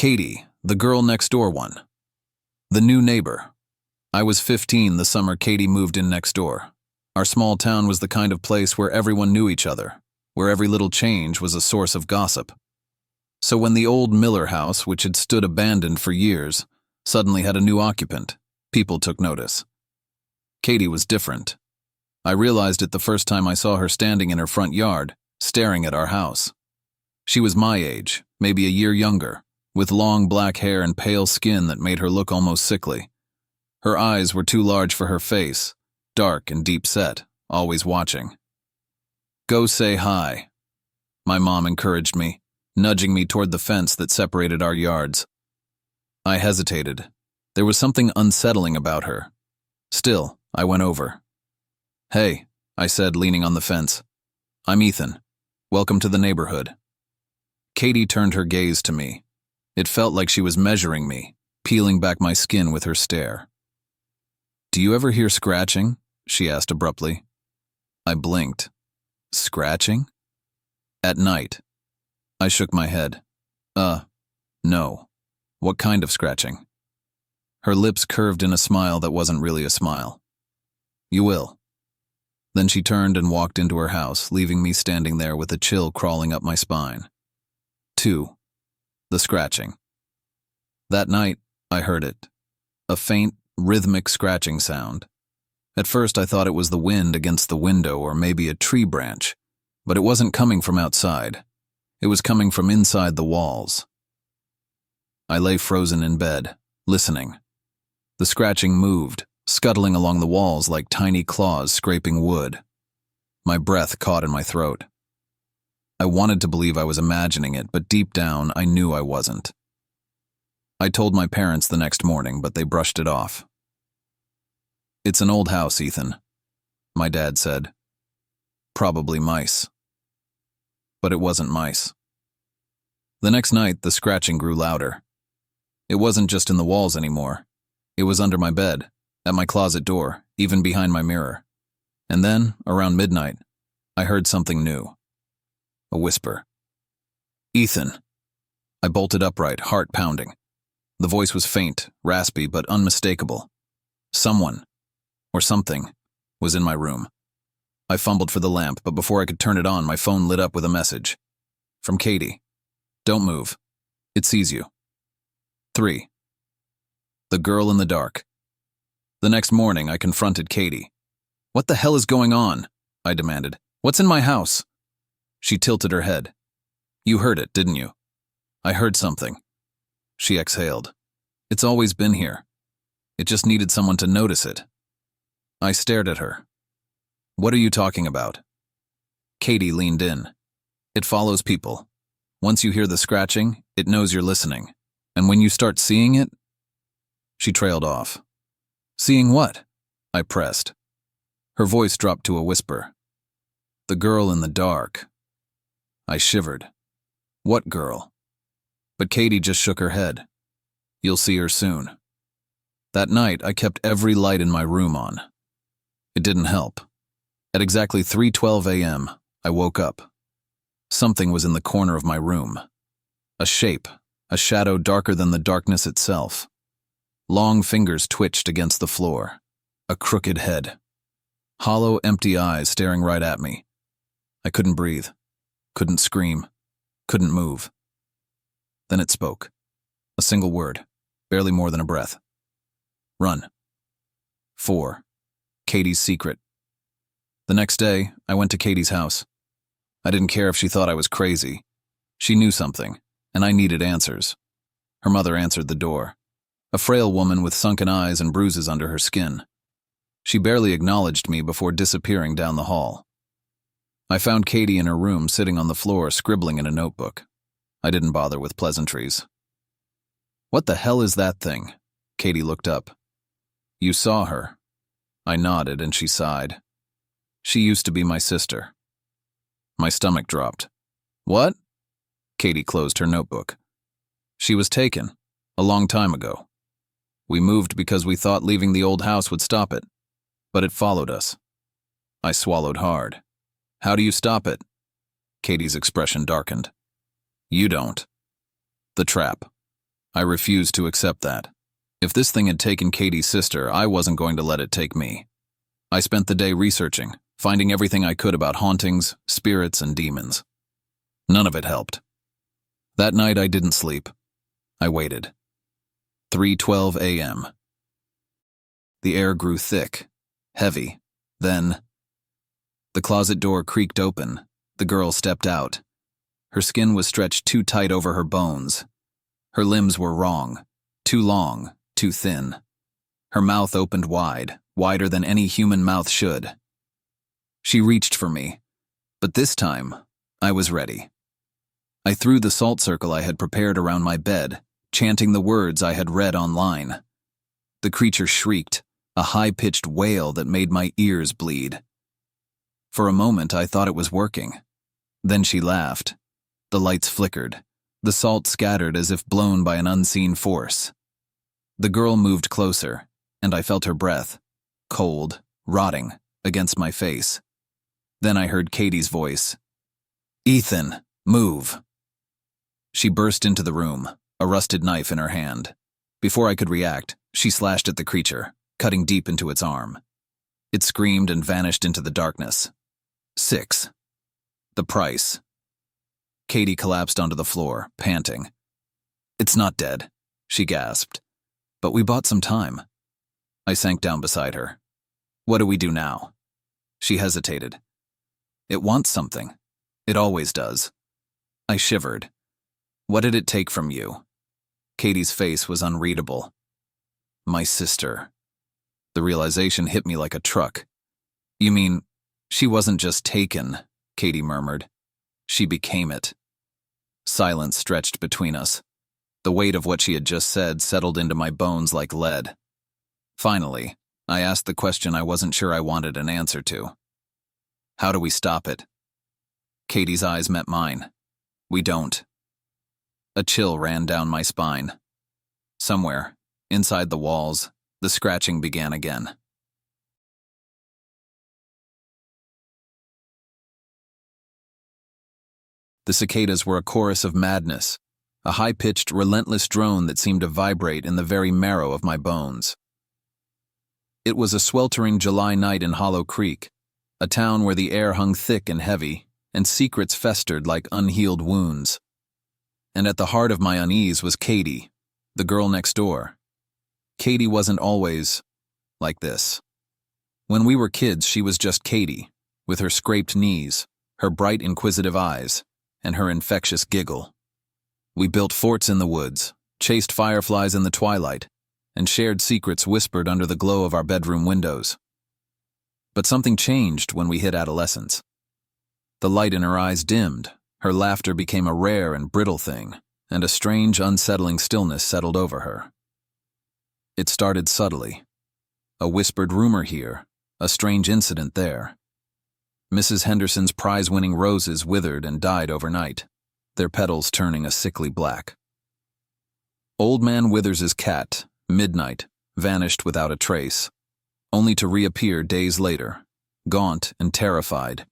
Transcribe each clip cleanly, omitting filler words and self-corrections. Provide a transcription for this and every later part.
Katy, the girl next door one. The new neighbor. I was 15 the summer Katy moved in next door. Our small town was the kind of place where everyone knew each other, where every little change was a source of gossip. So when the old Miller house, which had stood abandoned for years, suddenly had a new occupant, people took notice. Katy was different. I realized it the first time I saw her standing in her front yard, staring at our house. She was my age, maybe a year younger, with long black hair and pale skin that made her look almost sickly. Her eyes were too large for her face, dark and deep-set, always watching. "Go say hi," my mom encouraged me, nudging me toward the fence that separated our yards. I hesitated. There was something unsettling about her. Still, I went over. "Hey," I said, leaning on the fence. "I'm Ethan. Welcome to the neighborhood." Katy turned her gaze to me. It felt like she was measuring me, peeling back my skin with her stare. "Do you ever hear scratching?" she asked abruptly. I blinked. "Scratching?" "At night." I shook my head. No. What kind of scratching?" Her lips curved in a smile that wasn't really a smile. "You will." Then she turned and walked into her house, leaving me standing there with a chill crawling up my spine. 2. The scratching. That night, I heard it. A faint, rhythmic scratching sound. At first I thought it was the wind against the window or maybe a tree branch, but it wasn't coming from outside. It was coming from inside the walls. I lay frozen in bed, listening. The scratching moved, scuttling along the walls like tiny claws scraping wood. My breath caught in my throat. I wanted to believe I was imagining it, but deep down I knew I wasn't. I told my parents the next morning, but they brushed it off. "It's an old house, Ethan," my dad said. "Probably mice." But it wasn't mice. The next night, the scratching grew louder. It wasn't just in the walls anymore. It was under my bed, at my closet door, even behind my mirror. And then, around midnight, I heard something new. A whisper. "Ethan." I bolted upright, heart pounding. The voice was faint, raspy, but unmistakable. Someone, or something, was in my room. I fumbled for the lamp, but before I could turn it on, my phone lit up with a message. From Katy. "Don't move. It sees you." 3. The girl in the dark. The next morning, I confronted Katy. "What the hell is going on?" I demanded. "What's in my house?" She tilted her head. "You heard it, didn't you?" "I heard something." She exhaled. "It's always been here. It just needed someone to notice it." I stared at her. "What are you talking about?" Katy leaned in. "It follows people. Once you hear the scratching, it knows you're listening. And when you start seeing it..." She trailed off. "Seeing what?" I pressed. Her voice dropped to a whisper. "The girl in the dark." I shivered. "What girl?" But Katy just shook her head. "You'll see her soon." That night, I kept every light in my room on. It didn't help. At exactly 3:12 a.m., I woke up. Something was in the corner of my room. A shape, a shadow darker than the darkness itself. Long fingers twitched against the floor. A crooked head. Hollow, empty eyes staring right at me. I couldn't breathe. Couldn't scream. Couldn't move. Then it spoke. A single word, barely more than a breath. "Run." 4. Katy's secret. The next day, I went to Katy's house. I didn't care if she thought I was crazy. She knew something, and I needed answers. Her mother answered the door. A frail woman with sunken eyes and bruises under her skin. She barely acknowledged me before disappearing down the hall. I found Katy in her room sitting on the floor scribbling in a notebook. I didn't bother with pleasantries. "What the hell is that thing?" Katy looked up. "You saw her." I nodded and she sighed. "She used to be my sister." My stomach dropped. "What?" Katy closed her notebook. "She was taken, a long time ago. We moved because we thought leaving the old house would stop it, but it followed us." I swallowed hard. "How do you stop it?" Katy's expression darkened. "You don't." The trap. I refused to accept that. If this thing had taken Katy's sister, I wasn't going to let it take me. I spent the day researching, finding everything I could about hauntings, spirits, and demons. None of it helped. That night I didn't sleep. I waited. 3:12 a.m. The air grew thick, heavy. Then, the closet door creaked open. The girl stepped out. Her skin was stretched too tight over her bones. Her limbs were wrong, too long, too thin. Her mouth opened wide, wider than any human mouth should. She reached for me, but this time, I was ready. I threw the salt circle I had prepared around my bed, chanting the words I had read online. The creature shrieked, a high-pitched wail that made my ears bleed. For a moment, I thought it was working. Then she laughed. The lights flickered. The salt scattered as if blown by an unseen force. The girl moved closer, and I felt her breath, cold, rotting, against my face. Then I heard Katy's voice. "Ethan, move." She burst into the room, a rusted knife in her hand. Before I could react, she slashed at the creature, cutting deep into its arm. It screamed and vanished into the darkness. 6. The price. Katy collapsed onto the floor, panting. "It's not dead," she gasped. "But we bought some time." I sank down beside her. "What do we do now?" She hesitated. "It wants something. It always does." I shivered. "What did it take from you?" Katy's face was unreadable. "My sister." The realization hit me like a truck. "You mean, she wasn't just taken," Katy murmured. "She became it." Silence stretched between us. The weight of what she had just said settled into my bones like lead. Finally, I asked the question I wasn't sure I wanted an answer to. "How do we stop it?" Katy's eyes met mine. "We don't." A chill ran down my spine. Somewhere, inside the walls, the scratching began again. The cicadas were a chorus of madness, a high-pitched, relentless drone that seemed to vibrate in the very marrow of my bones. It was a sweltering July night in Hollow Creek, a town where the air hung thick and heavy, and secrets festered like unhealed wounds. And at the heart of my unease was Katy, the girl next door. Katy wasn't always like this. When we were kids, she was just Katy, with her scraped knees, her bright, inquisitive eyes, and her infectious giggle. We built forts in the woods, chased fireflies in the twilight, and shared secrets whispered under the glow of our bedroom windows. But something changed when we hit adolescence. The light in her eyes dimmed, her laughter became a rare and brittle thing, and a strange, unsettling stillness settled over her. It started subtly. A whispered rumor here, a strange incident there. Mrs. Henderson's prize-winning roses withered and died overnight, their petals turning a sickly black. Old Man Withers's cat, Midnight, vanished without a trace, only to reappear days later, gaunt and terrified,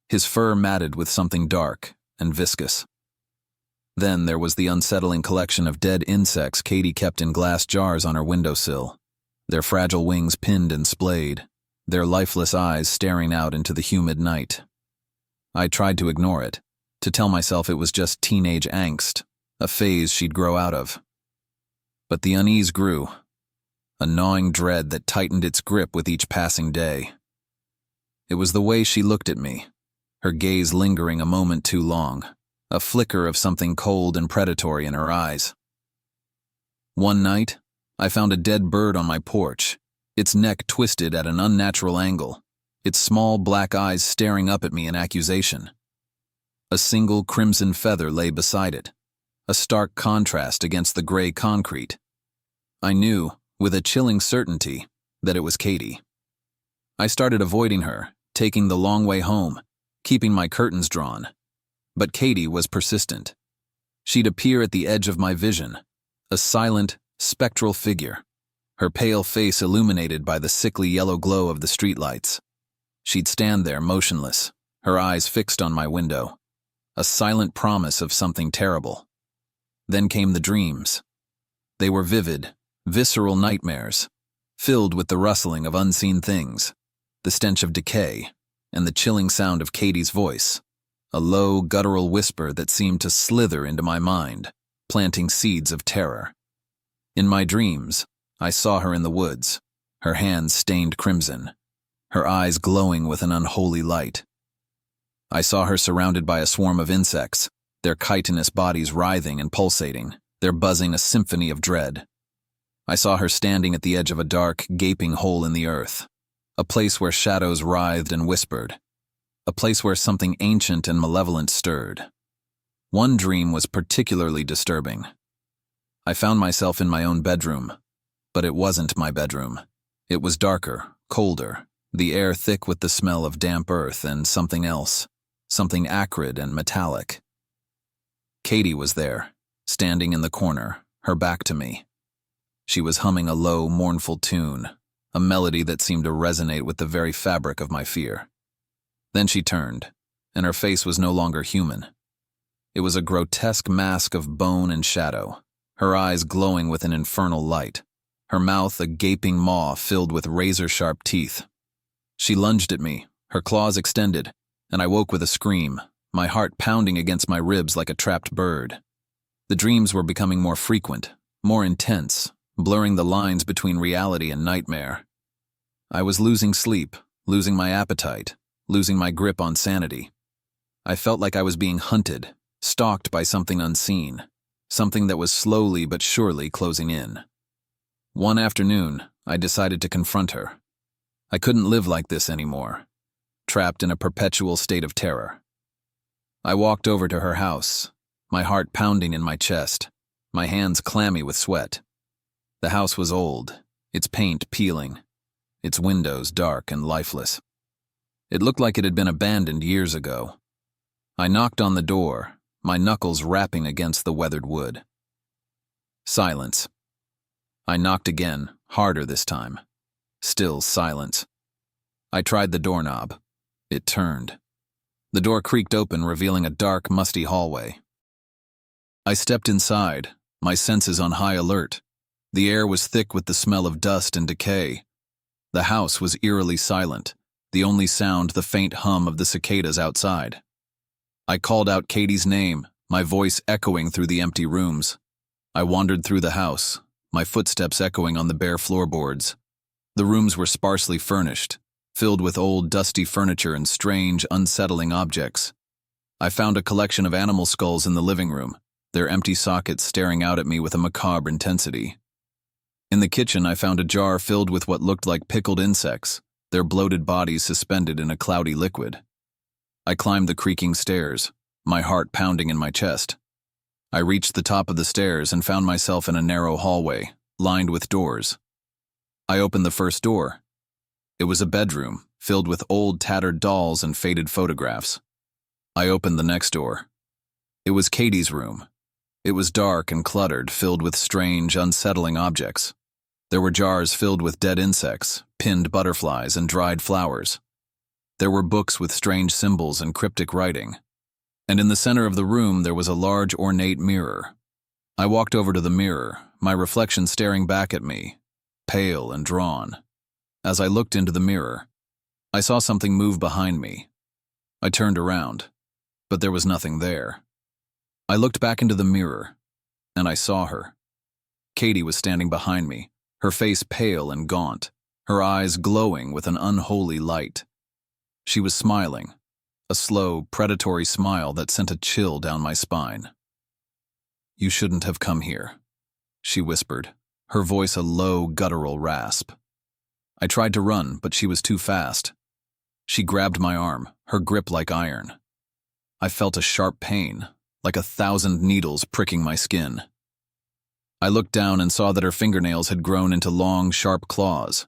his fur matted with something dark and viscous. Then there was the unsettling collection of dead insects Katy kept in glass jars on her windowsill, their fragile wings pinned and splayed, their lifeless eyes staring out into the humid night. I tried to ignore it, to tell myself it was just teenage angst, a phase she'd grow out of. But the unease grew, a gnawing dread that tightened its grip with each passing day. It was the way she looked at me, her gaze lingering a moment too long, a flicker of something cold and predatory in her eyes. One night, I found a dead bird on my porch, its neck twisted at an unnatural angle, its small black eyes staring up at me in accusation. A single crimson feather lay beside it, a stark contrast against the gray concrete. I knew, with a chilling certainty, that it was Katy. I started avoiding her, taking the long way home, keeping my curtains drawn. But Katy was persistent. She'd appear at the edge of my vision, a silent, spectral figure, her pale face illuminated by the sickly yellow glow of the streetlights. She'd stand there motionless, her eyes fixed on my window, a silent promise of something terrible. Then came the dreams. They were vivid, visceral nightmares, filled with the rustling of unseen things, the stench of decay, and the chilling sound of Katy's voice, a low, guttural whisper that seemed to slither into my mind, planting seeds of terror. In my dreams, I saw her in the woods, her hands stained crimson, her eyes glowing with an unholy light. I saw her surrounded by a swarm of insects, their chitinous bodies writhing and pulsating, their buzzing a symphony of dread. I saw her standing at the edge of a dark, gaping hole in the earth, a place where shadows writhed and whispered, a place where something ancient and malevolent stirred. One dream was particularly disturbing. I found myself in my own bedroom, but it wasn't my bedroom. It was darker, colder, the air thick with the smell of damp earth and something else, something acrid and metallic. Katy was there, standing in the corner, her back to me. She was humming a low, mournful tune, a melody that seemed to resonate with the very fabric of my fear. Then she turned, and her face was no longer human. It was a grotesque mask of bone and shadow, her eyes glowing with an infernal light, her mouth a gaping maw filled with razor-sharp teeth. She lunged at me, her claws extended, and I woke with a scream, my heart pounding against my ribs like a trapped bird. The dreams were becoming more frequent, more intense, blurring the lines between reality and nightmare. I was losing sleep, losing my appetite, losing my grip on sanity. I felt like I was being hunted, stalked by something unseen, something that was slowly but surely closing in. One afternoon, I decided to confront her. I couldn't live like this anymore, trapped in a perpetual state of terror. I walked over to her house, my heart pounding in my chest, my hands clammy with sweat. The house was old, its paint peeling, its windows dark and lifeless. It looked like it had been abandoned years ago. I knocked on the door, my knuckles rapping against the weathered wood. Silence. I knocked again, harder this time. Still silence. I tried the doorknob. It turned. The door creaked open, revealing a dark, musty hallway. I stepped inside, my senses on high alert. The air was thick with the smell of dust and decay. The house was eerily silent, the only sound the faint hum of the cicadas outside. I called out Katy's name, my voice echoing through the empty rooms. I wandered through the house, my footsteps echoing on the bare floorboards. The rooms were sparsely furnished, filled with old, dusty furniture and strange, unsettling objects. I found a collection of animal skulls in the living room, their empty sockets staring out at me with a macabre intensity. In the kitchen, I found a jar filled with what looked like pickled insects, their bloated bodies suspended in a cloudy liquid. I climbed the creaking stairs, my heart pounding in my chest. I reached the top of the stairs and found myself in a narrow hallway, lined with doors. I opened the first door. It was a bedroom, filled with old, tattered dolls and faded photographs. I opened the next door. It was Katy's room. It was dark and cluttered, filled with strange, unsettling objects. There were jars filled with dead insects, pinned butterflies, and dried flowers. There were books with strange symbols and cryptic writing. And in the center of the room there was a large, ornate mirror. I walked over to the mirror, my reflection staring back at me, pale and drawn. As I looked into the mirror, I saw something move behind me. I turned around, but there was nothing there. I looked back into the mirror, and I saw her. Katy was standing behind me, her face pale and gaunt, her eyes glowing with an unholy light. She was smiling, a slow, predatory smile that sent a chill down my spine. "You shouldn't have come here," she whispered, her voice a low, guttural rasp. I tried to run, but she was too fast. She grabbed my arm, her grip like iron. I felt a sharp pain, like 1,000 needles pricking my skin. I looked down and saw that her fingernails had grown into long, sharp claws.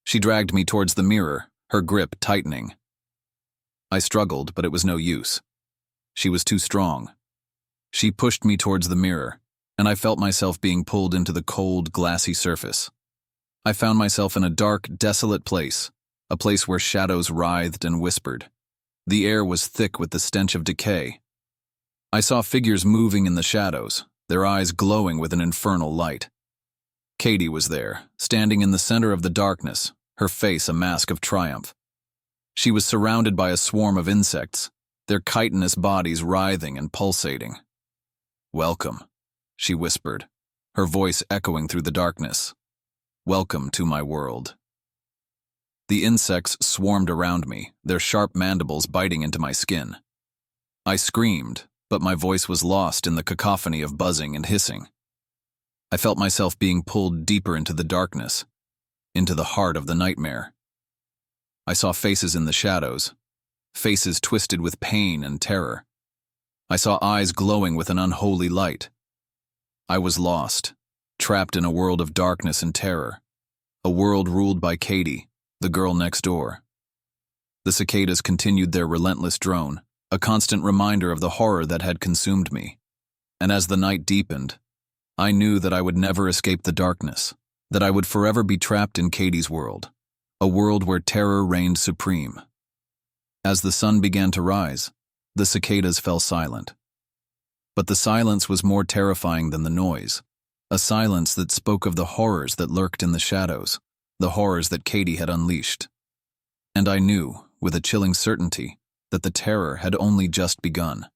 She dragged me towards the mirror, her grip tightening. I struggled, but it was no use. She was too strong. She pushed me towards the mirror, and I felt myself being pulled into the cold, glassy surface. I found myself in a dark, desolate place, a place where shadows writhed and whispered. The air was thick with the stench of decay. I saw figures moving in the shadows, their eyes glowing with an infernal light. Katy was there, standing in the center of the darkness, her face a mask of triumph. She was surrounded by a swarm of insects, their chitinous bodies writhing and pulsating. "Welcome," she whispered, her voice echoing through the darkness. "Welcome to my world." The insects swarmed around me, their sharp mandibles biting into my skin. I screamed, but my voice was lost in the cacophony of buzzing and hissing. I felt myself being pulled deeper into the darkness, into the heart of the nightmare. I saw faces in the shadows, faces twisted with pain and terror. I saw eyes glowing with an unholy light. I was lost, trapped in a world of darkness and terror, a world ruled by Katy, the girl next door. The cicadas continued their relentless drone, a constant reminder of the horror that had consumed me. And as the night deepened, I knew that I would never escape the darkness, that I would forever be trapped in Katy's world, a world where terror reigned supreme. As the sun began to rise, the cicadas fell silent. But the silence was more terrifying than the noise, a silence that spoke of the horrors that lurked in the shadows, the horrors that Katy had unleashed. And I knew, with a chilling certainty, that the terror had only just begun.